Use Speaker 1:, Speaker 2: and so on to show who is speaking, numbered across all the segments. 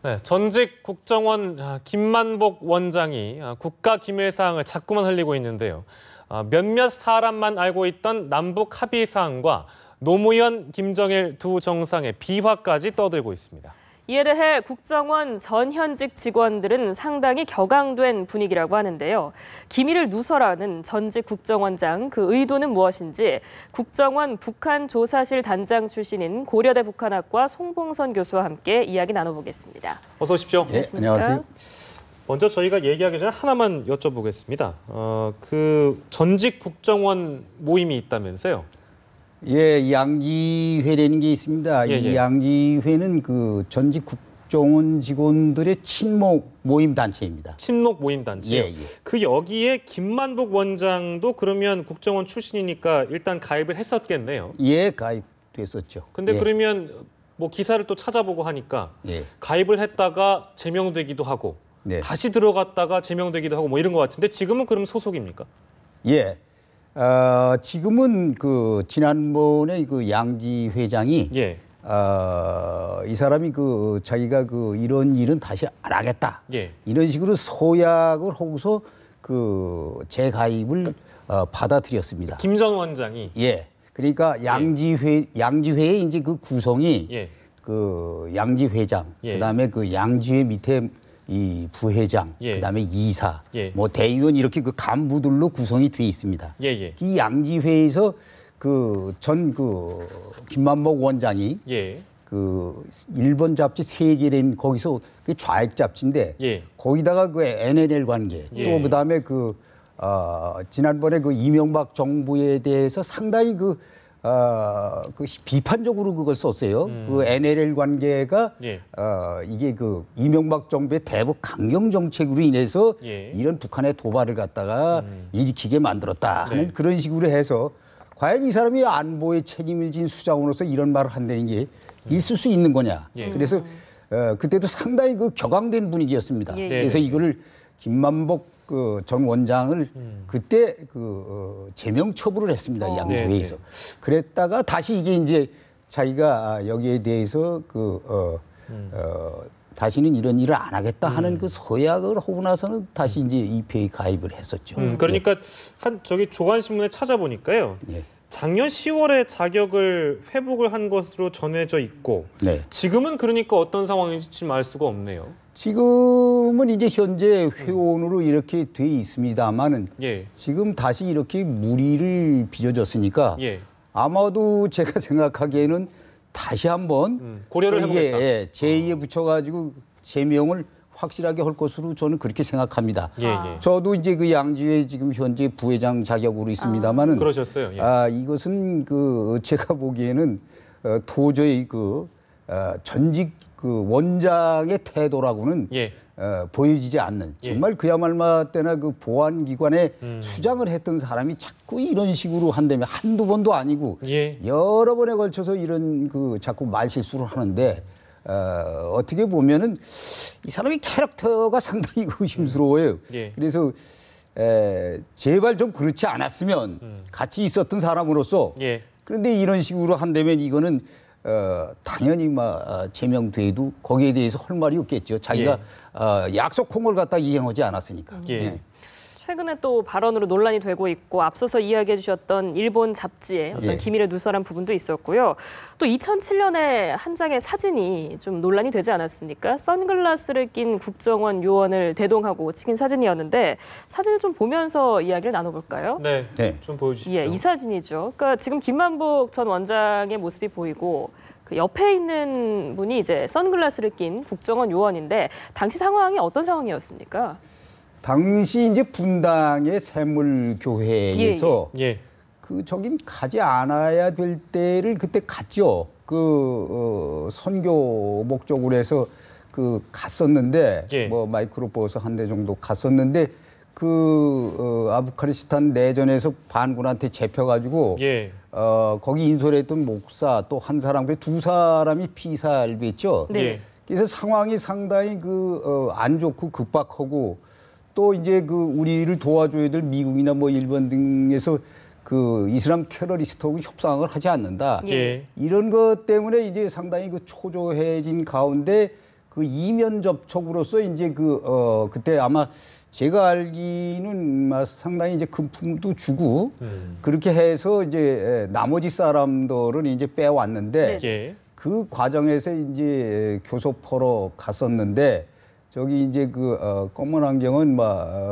Speaker 1: 네, 전직 국정원 김만복 원장이 국가기밀사항을 자꾸만 흘리고 있는데요. 몇몇 사람만 알고 있던 남북 합의 사항과 노무현, 김정일 두 정상의 비화까지 떠들고 있습니다.
Speaker 2: 이에 대해 국정원 전 현직 직원들은 상당히 격앙된 분위기라고 하는데요. 기밀을 누설하는 전직 국정원장, 그 의도는 무엇인지 국정원 북한조사실 단장 출신인 고려대 북한학과 송봉선 교수와 함께 이야기 나눠보겠습니다.
Speaker 1: 어서 오십시오.
Speaker 3: 네, 안녕하세요.
Speaker 1: 먼저 저희가 얘기하기 전에 하나만 여쭤보겠습니다. 그 전직 국정원 모임이 있다면서요?
Speaker 3: 예, 양지회라는 게 있습니다.
Speaker 1: 예.
Speaker 3: 이 양지회는 그 전직 국정원 직원들의 친목 모임 단체입니다.
Speaker 1: 친목 모임 단체요?
Speaker 3: 예.
Speaker 1: 그 여기에 김만복 원장도 그러면 국정원 출신이니까 일단 가입을 했었겠네요.
Speaker 3: 예, 가입됐었죠.
Speaker 1: 근데
Speaker 3: 예.
Speaker 1: 그러면 뭐 기사를 또 찾아보고 하니까
Speaker 3: 예.
Speaker 1: 가입을 했다가 제명되기도 하고
Speaker 3: 네.
Speaker 1: 다시 들어갔다가 제명되기도 하고 뭐 이런 것 같은데 지금은 그럼 소속입니까?
Speaker 3: 예. 지금은 그 지난번에 그 양지 회장이
Speaker 1: 예.
Speaker 3: 이 사람이 그 자기가 그 이런 일은 다시 안 하겠다.
Speaker 1: 예.
Speaker 3: 이런 식으로 서약을 하고서 그 재가입을 받아들였습니다.
Speaker 1: 김 전 원장이
Speaker 3: 예. 그러니까 양지회의 이제 그 구성이
Speaker 1: 예.
Speaker 3: 그 양지 회장,
Speaker 1: 예.
Speaker 3: 그다음에 그 양지회 밑에 이 부회장,
Speaker 1: 예.
Speaker 3: 그다음에 이사,
Speaker 1: 예.
Speaker 3: 뭐 대의원 이렇게 그 간부들로 구성이 돼 있습니다.
Speaker 1: 예.
Speaker 3: 이 양지회에서 그 전 그 김만복 원장이
Speaker 1: 예.
Speaker 3: 그 일본 잡지 세계인 거기서 그 좌익 잡지인데
Speaker 1: 예.
Speaker 3: 거기다가 그 NLL 관계
Speaker 1: 예.
Speaker 3: 또 그다음에 그 지난번에 그 이명박 정부에 대해서 상당히 그 비판적으로 그걸 썼어요. 그 NLL 관계가
Speaker 1: 예.
Speaker 3: 이게 그 이명박 정부의 대북 강경 정책으로 인해서
Speaker 1: 예.
Speaker 3: 이런 북한의 도발을 갖다가 일으키게 만들었다 하는
Speaker 1: 네.
Speaker 3: 그런 식으로 해서 과연 이 사람이 안보에 책임을 진 수장으로서 이런 말을 한다는 게 있을 수 있는 거냐.
Speaker 1: 예.
Speaker 3: 그래서 그때도 상당히 그 격앙된 분위기였습니다.
Speaker 2: 예.
Speaker 3: 그래서 이거를 김만복 그 전 원장을 그때 그 제명 처분을 했습니다. 양지회에서.
Speaker 1: 네.
Speaker 3: 그랬다가 다시 이게 이제 자기가 여기에 대해서 다시는 이런 일을 안 하겠다 하는 그 서약을 하고 나서는 다시 이제 입회에 가입을 했었죠.
Speaker 1: 그러니까 저기 조간신문에 찾아보니까요.
Speaker 3: 예.
Speaker 1: 작년 10월에 자격을 회복을 한 것으로 전해져 있고
Speaker 3: 네.
Speaker 1: 지금은 그러니까 어떤 상황인지 지금 알 수가 없네요.
Speaker 3: 지금은 이제 현재 회원으로 이렇게 돼 있습니다만은
Speaker 1: 예.
Speaker 3: 지금 다시 이렇게 무리를 빚어졌으니까
Speaker 1: 예.
Speaker 3: 아마도 제가 생각하기에는 다시 한번
Speaker 1: 고려를
Speaker 3: 또 이게,
Speaker 1: 해보겠다.
Speaker 3: 예, 제2에 붙여가지고 제명을 확실하게 할 것으로 저는 그렇게 생각합니다.
Speaker 1: 예.
Speaker 3: 저도 이제 그 양지회 지금 현재 부회장 자격으로 있습니다만은
Speaker 1: 그러셨어요. 예.
Speaker 3: 이것은 그 제가 보기에는 도저히 그 전직 그 원장의 태도라고는
Speaker 1: 예.
Speaker 3: 보여지지 않는 정말 그야말로 때나 그 보안기관에 수장을 했던 사람이 자꾸 이런 식으로 한다면 한두 번도 아니고
Speaker 1: 예.
Speaker 3: 여러 번에 걸쳐서 이런 그 자꾸 말실수를 하는데 어떻게 보면은 이 사람의 캐릭터가 상당히 의심스러워요.
Speaker 1: 예.
Speaker 3: 그래서 제발 좀 그렇지 않았으면 같이 있었던 사람으로서
Speaker 1: 예.
Speaker 3: 그런데 이런 식으로 한다면 이거는 당연히 제명돼도 거기에 대해서 할 말이 없겠죠. 자기가 약속한 걸 갖다 이행하지 않았으니까.
Speaker 1: 예.
Speaker 2: 최근에 또 발언으로 논란이 되고 있고 앞서서 이야기해 주셨던 일본 잡지의 어떤
Speaker 3: 예.
Speaker 2: 기밀을 누설한 부분도 있었고요. 또 2007년에 한 장의 사진이 좀 논란이 되지 않았습니까? 선글라스를 낀 국정원 요원을 대동하고 찍힌 사진이었는데 사진을 좀 보면서 이야기를 나눠볼까요?
Speaker 1: 네.
Speaker 3: 네.
Speaker 1: 좀 보여주십시오.
Speaker 2: 예, 이 사진이죠. 그러니까 지금 김만복 전 원장의 모습이 보이고 그 옆에 있는 분이 이제 선글라스를 낀 국정원 요원인데 당시 상황이 어떤 상황이었습니까?
Speaker 3: 당시 이제 분당의 샘물교회에서
Speaker 1: 예.
Speaker 3: 그 저긴 가지 않아야 될 때를 그때 갔죠. 그 선교 목적으로 해서 그 갔었는데
Speaker 1: 예.
Speaker 3: 뭐 마이크로버스 한 대 정도 갔었는데 그 아프가니스탄 내전에서 반군한테 잡혀가지고
Speaker 1: 예.
Speaker 3: 거기 인솔했던 목사 또 한 사람 그 두 사람이 피살됐죠.
Speaker 2: 네.
Speaker 1: 예.
Speaker 3: 그래서 상황이 상당히 안 좋고 급박하고 또 이제 그 우리를 도와줘야 될 미국이나 뭐 일본 등에서 그 이슬람 테러리스트하고 협상을 하지 않는다.
Speaker 1: 예.
Speaker 3: 이런 것 때문에 이제 상당히 그 초조해진 가운데 그 이면 접촉으로서 이제 그때 아마 제가 알기는 상당히 이제 금품도 주고 그렇게 해서 이제 나머지 사람들은 이제 빼왔는데
Speaker 1: 예.
Speaker 3: 그 과정에서 이제 교섭하러 갔었는데 저기 이제 검은 안경은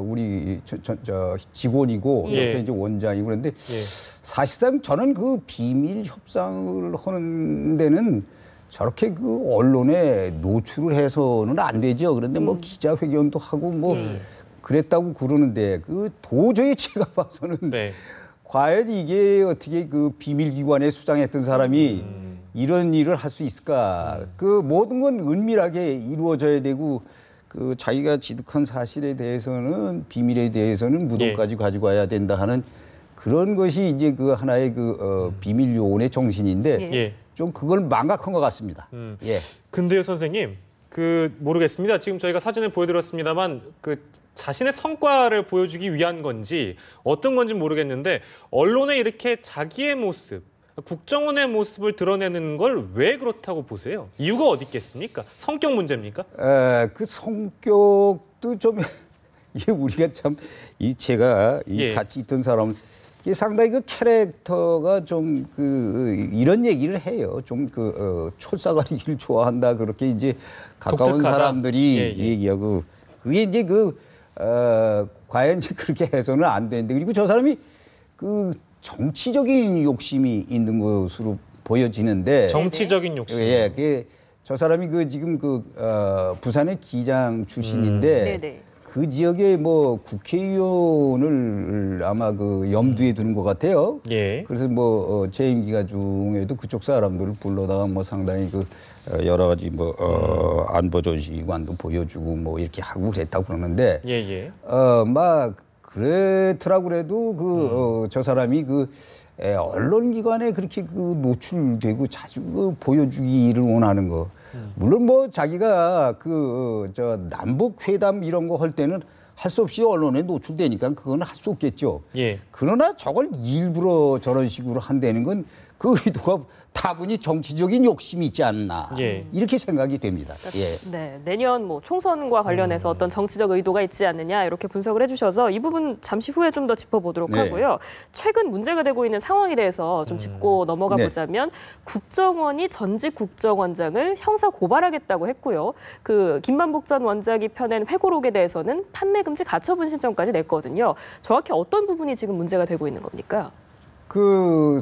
Speaker 3: 우리 저 직원이고
Speaker 1: 예.
Speaker 3: 옆에 이제 원장이고 그런데
Speaker 1: 예.
Speaker 3: 사실상 저는 그 비밀 협상을 하는 데는 저렇게 언론에 노출을 해서는 안 되죠. 그런데 뭐 기자회견도 하고 뭐 그랬다고 그러는데 도저히 제가 봐서는
Speaker 1: 네.
Speaker 3: 과연 이게 어떻게 비밀기관에 수장했던 사람이 이런 일을 할 수 있을까? 모든 건 은밀하게 이루어져야 되고 자기가 지득한 사실에 대해서는 비밀에 대해서는 무덤까지 가지고 와야 된다 하는 그런 것이 이제 하나의 비밀 요원의 정신인데
Speaker 1: 예.
Speaker 3: 좀 그걸 망각한 것 같습니다. 예.
Speaker 1: 근데요, 선생님, 모르겠습니다. 지금 저희가 사진을 보여드렸습니다만 자신의 성과를 보여주기 위한 건지 어떤 건지 모르겠는데 언론에 이렇게 자기의 모습, 국정원의 모습을 드러내는 걸 왜 그렇다고 보세요? 이유가 어디 있겠습니까? 성격 문제입니까?
Speaker 3: 그 성격도 좀 이게 우리가 참 제가
Speaker 1: 예.
Speaker 3: 같이 있던 사람 이게 상당히 캐릭터가 좀 이런 얘기를 해요. 좀 촐싸가리기를 좋아한다 그렇게 이제 가까운
Speaker 1: 독특하다.
Speaker 3: 사람들이
Speaker 1: 예, 예.
Speaker 3: 얘기하고 그게 이제 과연 이제 그렇게 해서는 안 되는데 그리고 저 사람이 정치적인 욕심이 있는 것으로 보여지는데
Speaker 1: 정치적인 욕심.
Speaker 3: 예, 저 사람이 지금 부산의 기장 출신인데
Speaker 2: 네네.
Speaker 3: 그 지역에 뭐 국회의원을 아마 염두에 두는 것 같아요.
Speaker 1: 예.
Speaker 3: 그래서 재임 기간 중에도 그쪽 사람들을 불러다가 상당히 여러 가지 안보 전시관도 보여주고 이렇게 하고 그랬다고 그러는데
Speaker 1: 예.
Speaker 3: 그렇더라고 그래도 저 사람이 언론기관에 그렇게 노출되고 자주 보여주기를 원하는 거. 물론 자기가 저 남북 회담 이런 거 할 때는 할 수 없이 언론에 노출되니까 그건 할 수 없겠죠.
Speaker 1: 예.
Speaker 3: 그러나 저걸 일부러 저런 식으로 한다는 건 그 의도가 다분히 정치적인 욕심이 있지 않나
Speaker 1: 예.
Speaker 3: 이렇게 생각이 됩니다. 예.
Speaker 2: 네, 내년 총선과 관련해서 어떤 정치적 의도가 있지 않느냐 이렇게 분석을 해주셔서 이 부분 잠시 후에 좀 더 짚어보도록
Speaker 3: 네.
Speaker 2: 하고요. 최근 문제가 되고 있는 상황에 대해서 좀 짚고 넘어가
Speaker 3: 네.
Speaker 2: 보자면 국정원이 전직 국정원장을 형사 고발하겠다고 했고요. 김만복 전 원장이 펴낸 회고록에 대해서는 판매 금지 가처분 신청까지 냈거든요. 정확히 어떤 부분이 지금 문제가 되고 있는 겁니까?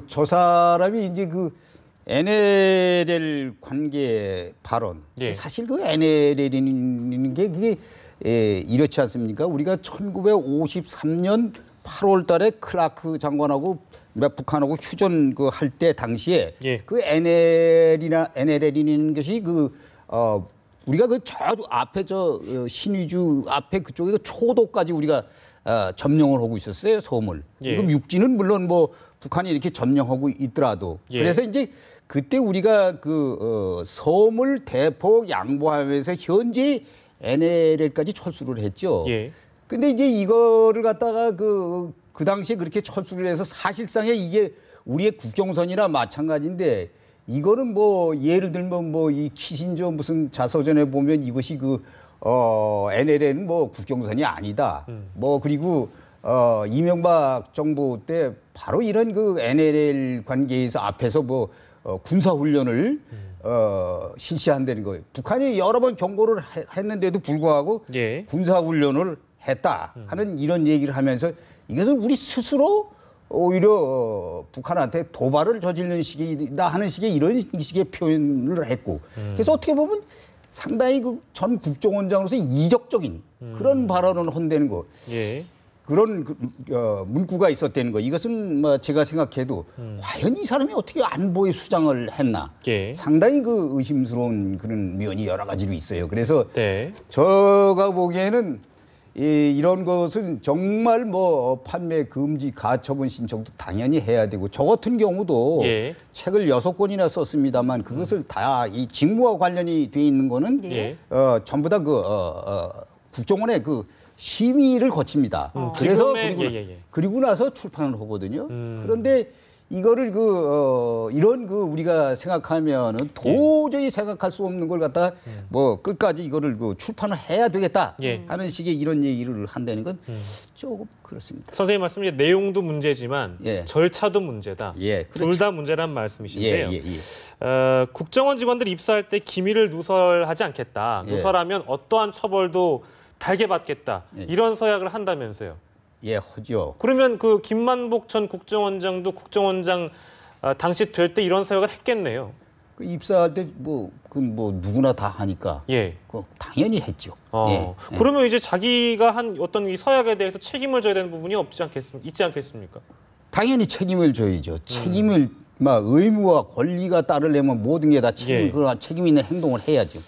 Speaker 3: 저 사람이 이제 NLL 관계 발언.
Speaker 1: 예.
Speaker 3: 사실 NLL이라는 게 그게 이렇지 않습니까? 우리가 1953년 8월 달에 클라크 장관하고 북한하고 휴전 할 때 당시에
Speaker 1: 예.
Speaker 3: NLL이라는 것이 우리가 저 앞에 신의주 앞에 그쪽에 초도까지 우리가 점령을 하고 있었어요, 섬을.
Speaker 1: 예.
Speaker 3: 이거 육지는 물론 북한이 이렇게 점령하고 있더라도.
Speaker 1: 예.
Speaker 3: 그래서 이제 그때 우리가 섬을 대폭 양보하면서 현재 NLL까지 철수를 했죠.
Speaker 1: 예.
Speaker 3: 근데 이제 이거를 갖다가 그 당시에 그렇게 철수를 해서 사실상에 이게 우리의 국경선이나 마찬가지인데 이거는 예를 들면 이 키신저 무슨 자서전에 보면 이것이 NLL은 국경선이 아니다. 그리고 이명박 정부 때 바로 이런 NLL 관계에서 앞에서 군사훈련을 실시한다는 거예요. 북한이 여러 번 경고를 했는데도 불구하고
Speaker 1: 예.
Speaker 3: 군사훈련을 했다 하는 이런 얘기를 하면서 이것은 우리 스스로 오히려 북한한테 도발을 저지르는 식이다 하는 식의 이런 식의 표현을 했고 그래서 어떻게 보면 상당히 전 국정원장으로서 이적적인 그런 발언을 한다는 거.
Speaker 1: 예.
Speaker 3: 그런 문구가 있었다는 거. 이것은 제가 생각해도 과연 이 사람이 어떻게 안보에 수장을 했나.
Speaker 1: 예.
Speaker 3: 상당히 의심스러운 그런 면이 여러 가지로 있어요. 그래서
Speaker 1: 네.
Speaker 3: 제가 보기에는 이런 것은 정말 판매 금지 가처분 신청도 당연히 해야 되고 저 같은 경우도
Speaker 1: 예.
Speaker 3: 책을 6권이나 썼습니다만 그것을 다 이 직무와 관련이 돼 있는 거는
Speaker 1: 예.
Speaker 3: 전부 다 국정원의 심의를 거칩니다. 그래서
Speaker 1: 지금의-
Speaker 3: 그리고,
Speaker 1: 예.
Speaker 3: 그리고 나서 출판을 하거든요. 그런데 이거를 이런 우리가 생각하면은 도저히 생각할 수 없는 걸 갖다가 뭐 끝까지 이거를 출판을 해야 되겠다
Speaker 1: 예.
Speaker 3: 하는 식의 이런 얘기를 한다는 건 조금 그렇습니다.
Speaker 1: 선생님 말씀 이제 내용도 문제지만
Speaker 3: 예.
Speaker 1: 절차도 문제다.
Speaker 3: 예, 그렇죠.
Speaker 1: 둘 다 문제란 말씀이신데요.
Speaker 3: 예, 예, 예.
Speaker 1: 국정원 직원들이 입사할 때 기밀을 누설하지 않겠다.
Speaker 3: 예.
Speaker 1: 누설하면 어떠한 처벌도 달게 받겠다.
Speaker 3: 예.
Speaker 1: 이런 서약을 한다면서요.
Speaker 3: 예, 하죠.
Speaker 1: 그러면 그 김만복 전 국정원장도 국정원장 당시 될 때 이런 서약을 했겠네요.
Speaker 3: 그 입사할 때 누구나 다 하니까
Speaker 1: 예.
Speaker 3: 당연히 했죠. 예.
Speaker 1: 그러면 이제 자기가 한 어떤 이 서약에 대해서 책임을 져야 되는 부분이 있지 않겠습니까?
Speaker 3: 당연히 책임을 져야죠. 책임을 막 의무와 권리가 따르려면 모든 게 다
Speaker 1: 예.
Speaker 3: 책임 있는 행동을 해야죠.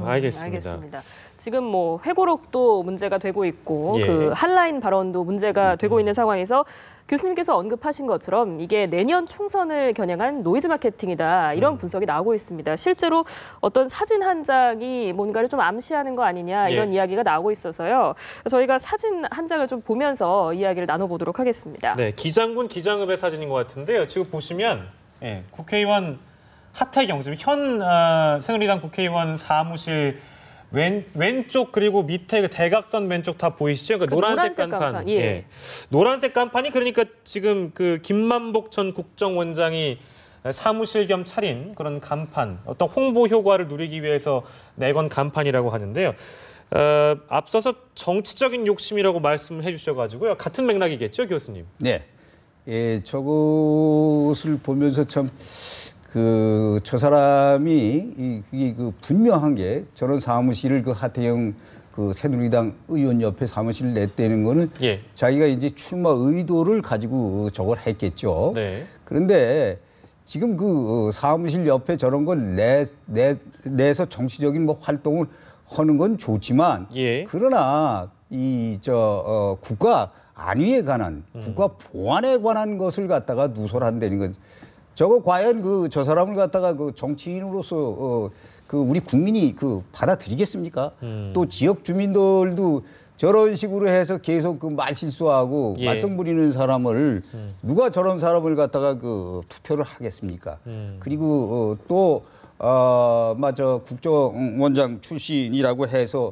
Speaker 1: 알겠습니다.
Speaker 2: 알겠습니다. 지금 뭐 회고록도 문제가 되고 있고
Speaker 1: 예.
Speaker 2: 그 한라인 발언도 문제가 되고 있는 상황에서 교수님께서 언급하신 것처럼 이게 내년 총선을 겨냥한 노이즈 마케팅이다 이런 분석이 나오고 있습니다. 실제로 어떤 사진 한 장이 뭔가를 좀 암시하는 거 아니냐 이런
Speaker 1: 예.
Speaker 2: 이야기가 나오고 있어서요. 저희가 사진 한 장을 좀 보면서 이야기를 나눠보도록 하겠습니다.
Speaker 1: 네, 기장군 기장읍의 사진인 것 같은데요. 지금 보시면 국회의원 하태경 지금 현 새누리당 국회의원 사무실 왼쪽 그리고 밑에 그 대각선 왼쪽 다 보이시죠? 그러니까 노란색 간판.
Speaker 2: 예.
Speaker 1: 노란색 간판이 그러니까 지금 그 김만복 전 국정원장이 사무실 겸 차린 그런 간판, 어떤 홍보 효과를 누리기 위해서 내건 간판이라고 하는데요. 앞서서 정치적인 욕심이라고 말씀해 주셔가지고요. 같은 맥락이겠죠, 교수님?
Speaker 3: 네. 예, 저것을 보면서 참 저 사람이 이게 분명한 게 저런 사무실을 하태경 새누리당 의원 옆에 사무실을 냈다는 거는
Speaker 1: 예.
Speaker 3: 자기가 이제 출마 의도를 가지고 저걸 했겠죠.
Speaker 1: 네.
Speaker 3: 그런데 지금 사무실 옆에 저런 걸 내서 정치적인 활동을 하는 건 좋지만
Speaker 1: 예.
Speaker 3: 그러나 국가 안위에 관한 국가 보안에 관한 것을 갖다가 누설한다는 건 저거 과연 저 사람을 갖다가 정치인으로서 우리 국민이 받아들이겠습니까? 또 지역 주민들도 저런 식으로 해서 계속 말실수하고
Speaker 1: 예.
Speaker 3: 말썽 부리는 사람을 누가 저런 사람을 갖다가 투표를 하겠습니까? 그리고 또 국정원장 출신이라고 해서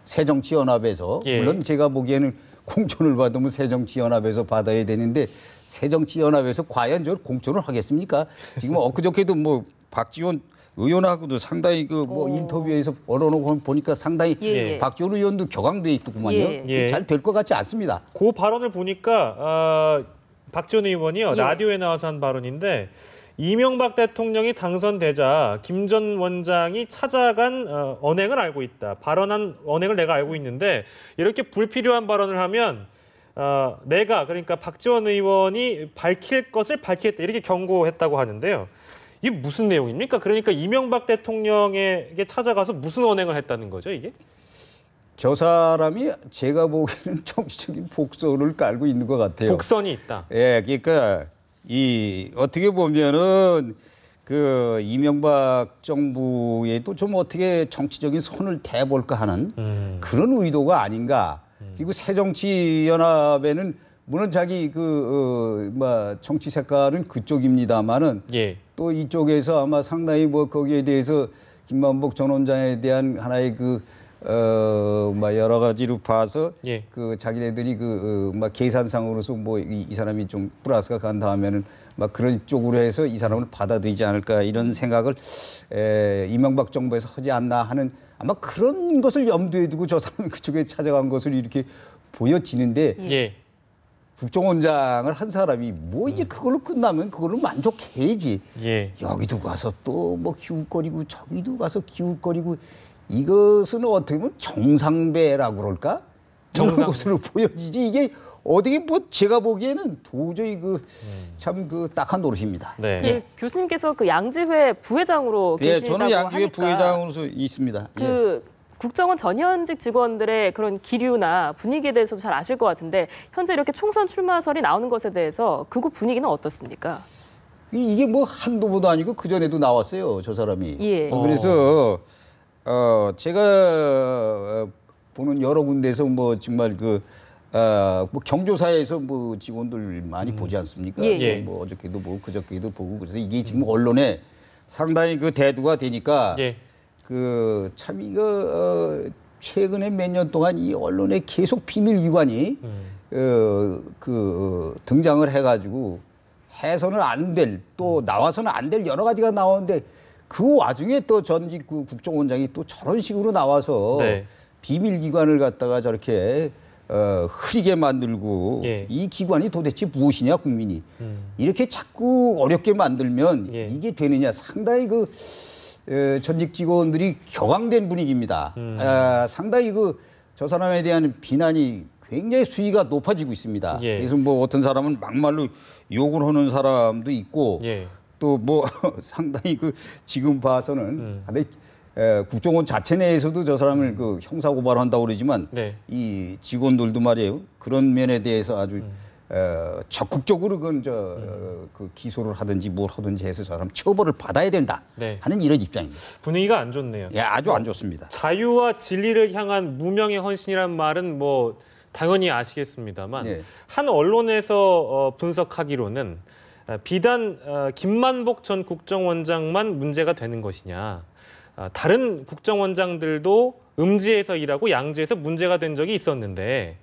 Speaker 3: 새정치연합에서
Speaker 1: 예.
Speaker 3: 물론 제가 보기에는 공천을 받으면 새정치연합에서 받아야 되는데 새정치연합에서 과연 저 공천을 하겠습니까? 지금 엊그저께도 박지원 의원하고도 상당히 인터뷰에서 얼어놓고 보니까 상당히
Speaker 2: 예.
Speaker 3: 박지원 의원도 격앙돼 있더구만요.
Speaker 1: 예.
Speaker 3: 잘 될 것 같지 않습니다.
Speaker 1: 그 발언을 보니까 박지원 의원이요.
Speaker 2: 예.
Speaker 1: 라디오에 나와서 한 발언인데 이명박 대통령이 당선되자 김 전 원장이 찾아간 언행을 알고 있다. 발언한 언행을 내가 알고 있는데 이렇게 불필요한 발언을 하면 내가 그러니까 박지원 의원이 밝힐 것을 밝히겠다 이렇게 경고했다고 하는데요. 이게 무슨 내용입니까? 그러니까 이명박 대통령에게 찾아가서 무슨 언행을 했다는 거죠, 이게?
Speaker 3: 저 사람이 제가 보기에는 정치적인 복선을 깔고 있는 것 같아요.
Speaker 1: 복선이 있다.
Speaker 3: 예, 그러니까 어떻게 보면은 이명박 정부에도 좀 어떻게 정치적인 손을 대볼까 하는 그런 의도가 아닌가. 그리고 새정치연합에는 물론 자기 정치 색깔은 그쪽입니다만은
Speaker 1: 예.
Speaker 3: 또 이쪽에서 아마 상당히 거기에 대해서 김만복 전 원장에 대한 하나의 여러 가지로 봐서
Speaker 1: 예.
Speaker 3: 자기네들이 계산상으로서 이 사람이 좀 플러스가 간다 하면은 그런 쪽으로 해서 이 사람을 받아들이지 않을까 이런 생각을 이명박 정부에서 하지 않나 하는 아마 그런 것을 염두에 두고 저 사람이 그쪽에 찾아간 것을 이렇게 보여지는데
Speaker 1: 예.
Speaker 3: 국정원장을 한 사람이 이제 그걸로 끝나면 그걸로 만족해야지.
Speaker 1: 예.
Speaker 3: 여기도 가서 또 기웃거리고 저기도 가서 기웃거리고 이것은 어떻게 보면 정상배라고 그럴까? 이런 것으로 보여지지 이게 어떻게 제가 보기에는 도저히 참 딱한 노릇입니다.
Speaker 1: 네.
Speaker 2: 예, 교수님께서 양지회 부회장으로
Speaker 3: 예,
Speaker 2: 계시다고
Speaker 3: 저는 양지회
Speaker 2: 하니까
Speaker 3: 부회장으로서 있습니다.
Speaker 2: 국정원 전현직 직원들의 그런 기류나 분위기에 대해서도 잘 아실 것 같은데 현재 이렇게 총선 출마설이 나오는 것에 대해서 그곳 분위기는 어떻습니까?
Speaker 3: 이게 한두 번도 아니고 그 전에도 나왔어요, 저 사람이.
Speaker 2: 예.
Speaker 3: 그래서 제가 보는 여러 군데서 정말 뭐 경조사에서 뭐 직원들 많이 보지 않습니까?
Speaker 2: 예,
Speaker 1: 예.
Speaker 3: 뭐 어저께도 뭐 그저께도 보고 그래서 이게 지금 언론에 상당히 그 대두가 되니까
Speaker 1: 예.
Speaker 3: 그 참 이거 최근에 몇 년 동안 이 언론에 계속 비밀기관이 등장을 해가지고 해서는 안 될 또 나와서는 안 될 여러 가지가 나오는데 그 와중에 또 전직 그 국정원장이 또 저런 식으로 나와서
Speaker 1: 네.
Speaker 3: 비밀기관을 갖다가 저렇게 흐리게 만들고
Speaker 1: 예.
Speaker 3: 이 기관이 도대체 무엇이냐 국민이 이렇게 자꾸 어렵게 만들면
Speaker 1: 예.
Speaker 3: 이게 되느냐 상당히 그 전직 직원들이 격앙된 분위기입니다. 상당히 저 사람에 대한 비난이 굉장히 수위가 높아지고 있습니다.
Speaker 1: 예.
Speaker 3: 그래서 뭐 어떤 사람은 막말로 욕을 하는 사람도 있고
Speaker 1: 예.
Speaker 3: 또 뭐 상당히 지금 봐서는 국정원 자체 내에서도 저 사람을 형사 고발한다고 그러지만
Speaker 1: 네.
Speaker 3: 이 직원들도 말이에요. 그런 면에 대해서 아주 적극적으로 기소를 하든지 뭘 하든지 해서 저 사람 처벌을 받아야 된다
Speaker 1: 네.
Speaker 3: 하는 이런 입장입니다.
Speaker 1: 분위기가 안 좋네요.
Speaker 3: 예, 아주 안 좋습니다.
Speaker 1: 자유와 진리를 향한 무명의 헌신이란 말은 뭐 당연히 아시겠습니다만
Speaker 3: 네.
Speaker 1: 한 언론에서 분석하기로는 비단 김만복 전 국정원장만 문제가 되는 것이냐. 다른 국정원장들도 음지에서 일하고 양지에서 문제가 된 적이 있었는데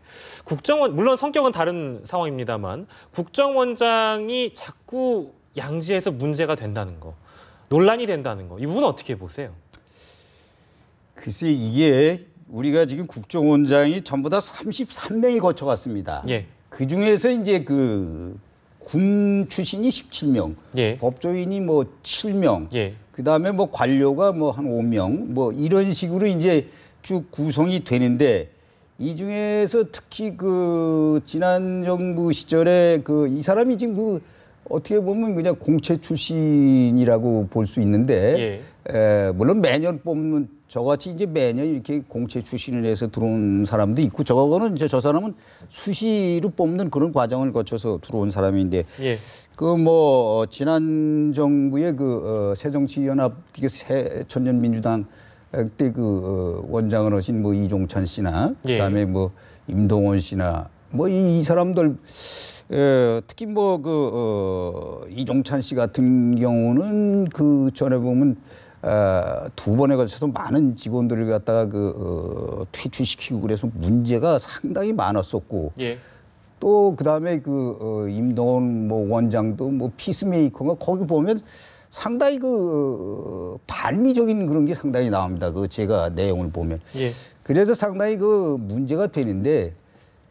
Speaker 1: 물론 성격은 다른 상황입니다만 국정원장이 자꾸 양지에서 문제가 된다는 거, 논란이 된다는 거, 이 부분은 어떻게 보세요?
Speaker 3: 글쎄 이게 우리가 지금 국정원장이 전부 다 33명이 거쳐갔습니다.
Speaker 1: 예.
Speaker 3: 그 중에서 이제 군 출신이 17명,
Speaker 1: 예.
Speaker 3: 법조인이 뭐 7명,
Speaker 1: 예.
Speaker 3: 그다음에 뭐 관료가 뭐 한 5명, 뭐 이런 식으로 이제 쭉 구성이 되는데 이 중에서 특히 지난 정부 시절에 이 사람이 지금 어떻게 보면 그냥 공채 출신이라고 볼 수 있는데 물론 매년 뽑는 저같이 이제 매년 이렇게 공채 출신을 해서 들어온 사람도 있고 저거는 이제 저 사람은 수시로 뽑는 그런 과정을 거쳐서 들어온 사람인데
Speaker 1: 예.
Speaker 3: 지난 정부의 새정치연합 새천년민주당 때 원장을 하신 뭐 이종찬 씨나 그다음에 뭐 임동원 씨나 뭐 이 사람들 특히 이종찬 씨 같은 경우는 전에 보면 두 번에 걸쳐서 많은 직원들을 갖다가 퇴출시키고 그래서 문제가 상당히 많았었고
Speaker 1: 예.
Speaker 3: 또 그다음에 임동원 뭐 원장도 뭐 피스메이커가 거기 보면 상당히 반미적인 그런 게 상당히 나옵니다. 제가 내용을 보면.
Speaker 1: 예.
Speaker 3: 그래서 상당히 문제가 되는데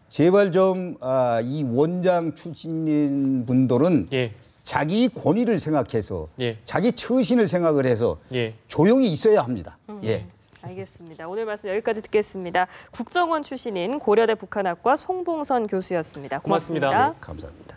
Speaker 3: 제발 좀 이 원장 출신인 분들은
Speaker 1: 예.
Speaker 3: 자기 권위를 생각해서
Speaker 1: 예.
Speaker 3: 자기 처신을 생각을 해서
Speaker 1: 예.
Speaker 3: 조용히 있어야 합니다. 예.
Speaker 2: 알겠습니다. 오늘 말씀 여기까지 듣겠습니다. 국정원 출신인 고려대 북한학과 송봉선 교수였습니다. 고맙습니다.
Speaker 1: 고맙습니다.
Speaker 3: 감사합니다.